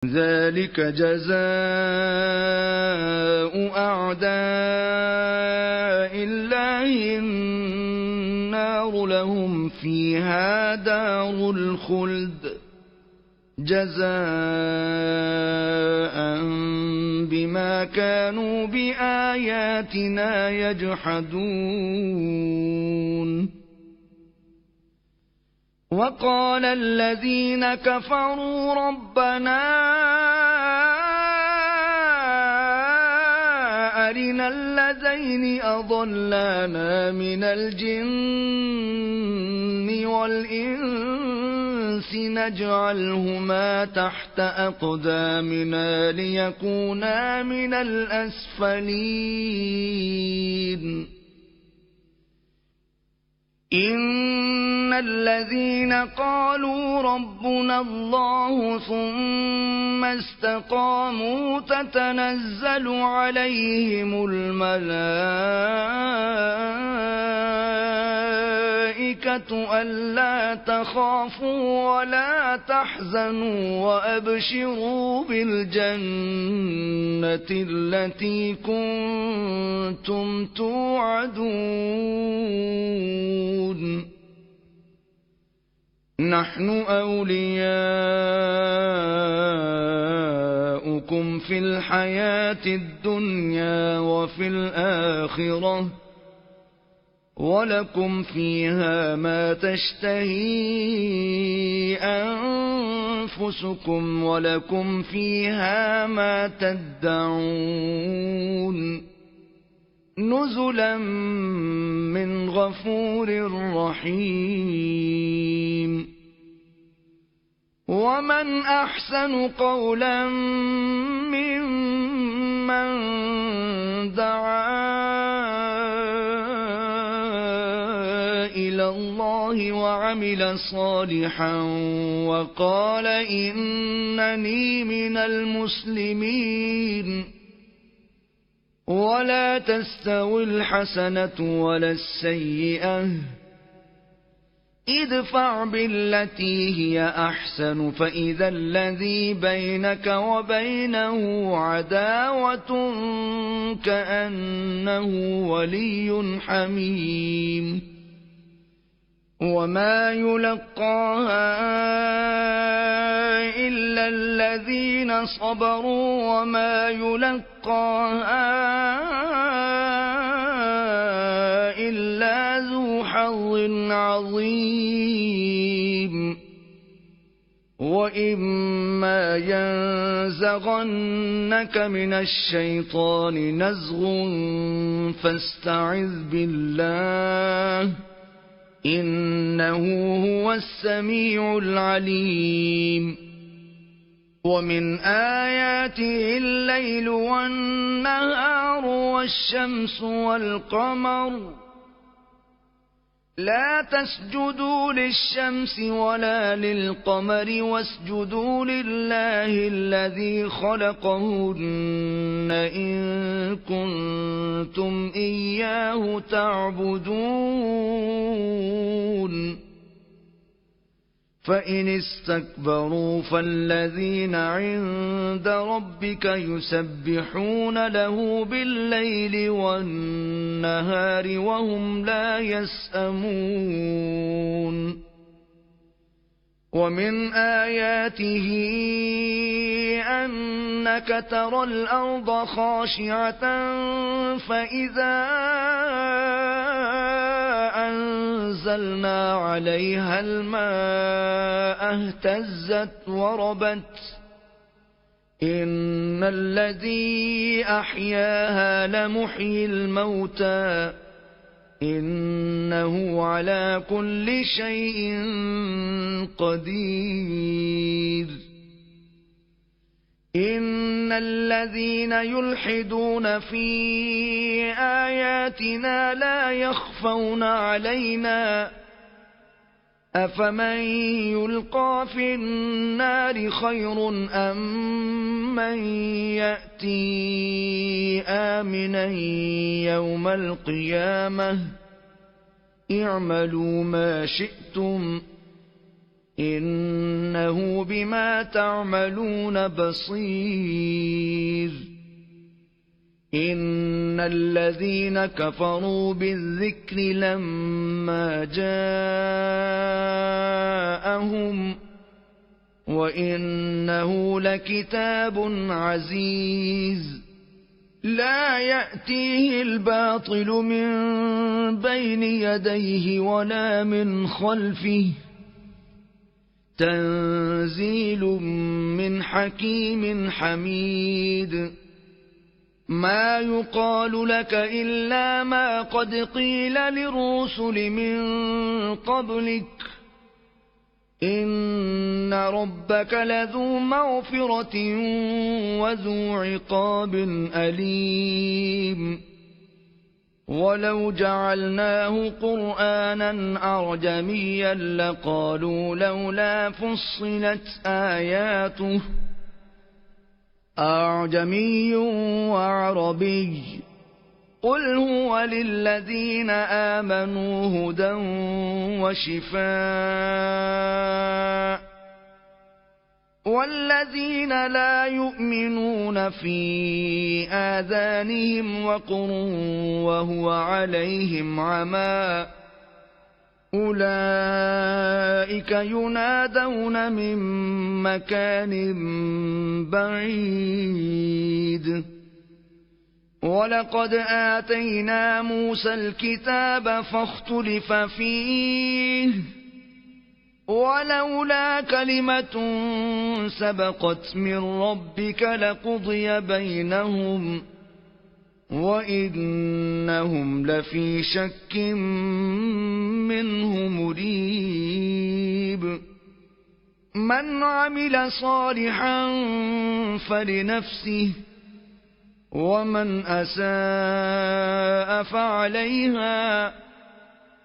ذلك جزاء أعداء الله النار لهم فيها دار الخلد جزاء بما كانوا بآياتنا يجحدون. وقال الذين كفروا ربنا أرنا الذين أضلانا من الجن والإنس نجعلهما تحت أقدامنا ليكونا من الأسفلين. إن الذين قالوا ربنا الله ثم استقاموا تتنزل عليهم الملائكة ألا تخافوا ولا تحزنوا وأبشروا بالجنة التي كنتم توعدون. نحن أولياؤكم في الحياة الدنيا وفي الآخرة ولكم فيها ما تشتهي أنفسكم ولكم فيها ما تدعون نزلا من غفور رحيم. ومن أحسن قولا ممن دعا إلى الله وعمل صالحا وقال إنني من المسلمين. ولا تستوي الحسنة ولا السيئة ادفع بالتي هي أحسن فإذا الذي بينك وبينه عداوة كأنه ولي حميم. وما يلقاها إلا الذين صبروا وما يلقاها إلا ذو حظ عظيم. وإما ينزغنك من الشيطان نزغ فاستعذ بالله إنه هو السميع العليم. ومن آياته الليل والنهار والشمس والقمر لا تسجدوا للشمس ولا للقمر واسجدوا لله الذي خلقهن إن كنتم إياه تعبدون. فإن استكبروا فالذين عند ربك يسبحون له بالليل والنهار وهم لا يسأمون. ومن آياته أنك ترى الأرض خاشعة فإذا أنزلنا عليها الماء اهتزت وربت إن الذي أحياها لمحيي الموتى إنه على كل شيء قدير. إن الذين يلحدون في آياتنا لا يخفون علينا أفمن يلقى في النار خير أم من يأتي آمنا يوم القيامة اعملوا ما شئتم إنه بما تعملون بصير إن الذين كفروا بالذكر لما جاءهم وإنه لكتاب عزيز لا يأتيه الباطل من بين يديه ولا من خلفه تنزيل من حكيم حميد ما يقال لك إلا ما قد قيل للرسل من قبلك إن ربك لذو مغفرة وذو عقاب أليم ولو جعلناه قرآنا أعجميا لقالوا لولا فصلت آياته أعجمي وعربي قل هو للذين آمنوا هدى وشفاء والذين لا يؤمنون في آذانهم وقر وهو عليهم عمى أولئك ينادون من مكان بعيد ولقد آتينا موسى الكتاب فاختلف فيه ولولا كلمة سبقت من ربك لقضي بينهم وإنهم لفي شك منه مريب من عمل صالحا فلنفسه ومن أساء فعليها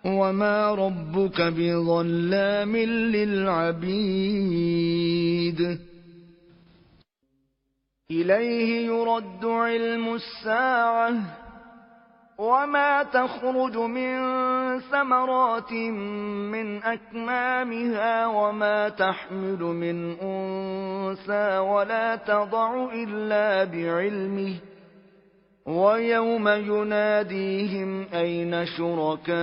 وما ربك بظلام للعبيد إليه يرد علم الساعة وما تخرج من ثمرات من أكمامها وما تحمل من أنثى ولا تضع إلا بعلمه ويوم يناديهم أين شركائي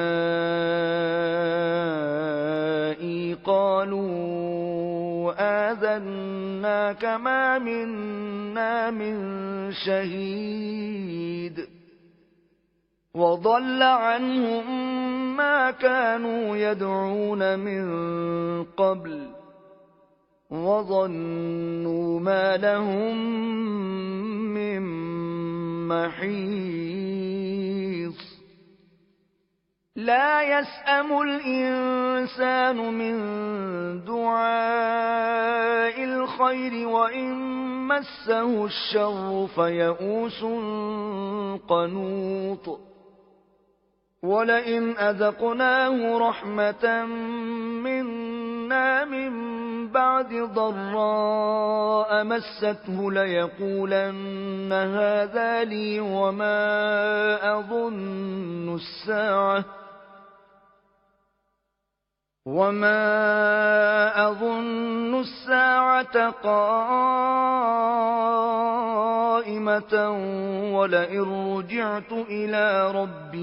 قالوا آذناك ما منا من شهيد وضل عنهم ما كانوا يدعون من قبل وظنوا ما لهم من محيص لا يسأم الإنسان من دعاء الخير وإن مسه الشر فيئوس قنوط ولئن أذقناه رحمة منا من بعد ضراء مسته ليقولن هذا لي وما أظن الساعة قائمة ولئن رجعت إلى ربي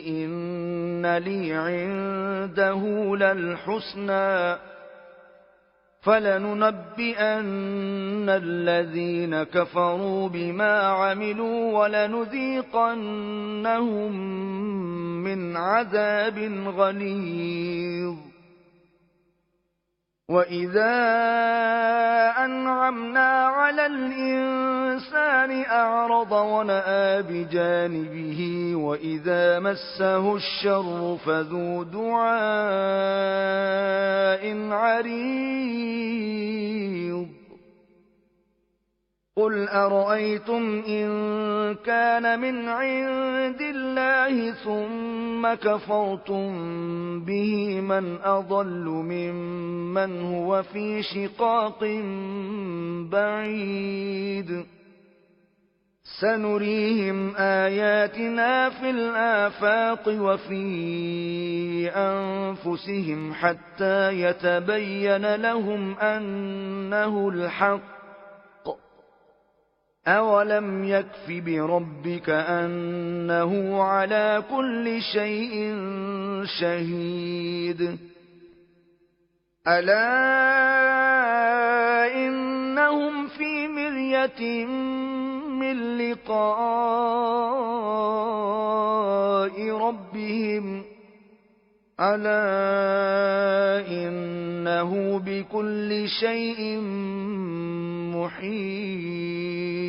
إن لي عنده للحسنى فلننبئن الذين كفروا بما عملوا ولنذيقنهم من عذاب غليظ وإذا أنعمنا على الإنسان أعرض ونأى بجانبه وإذا مسه الشر فذو دعاء عريض قل أرأيتم إن كان من عند الله ثم كفرتم به من أضل ممن هو في شقاق بعيد سنريهم آياتنا في الآفاق وفي أنفسهم حتى يتبين لهم أنه الحق. أولم يكف بربك أنه على كل شيء شهيد. ألا إنهم في مرية من لقاء ربهم ألا إنه بكل شيء محيط.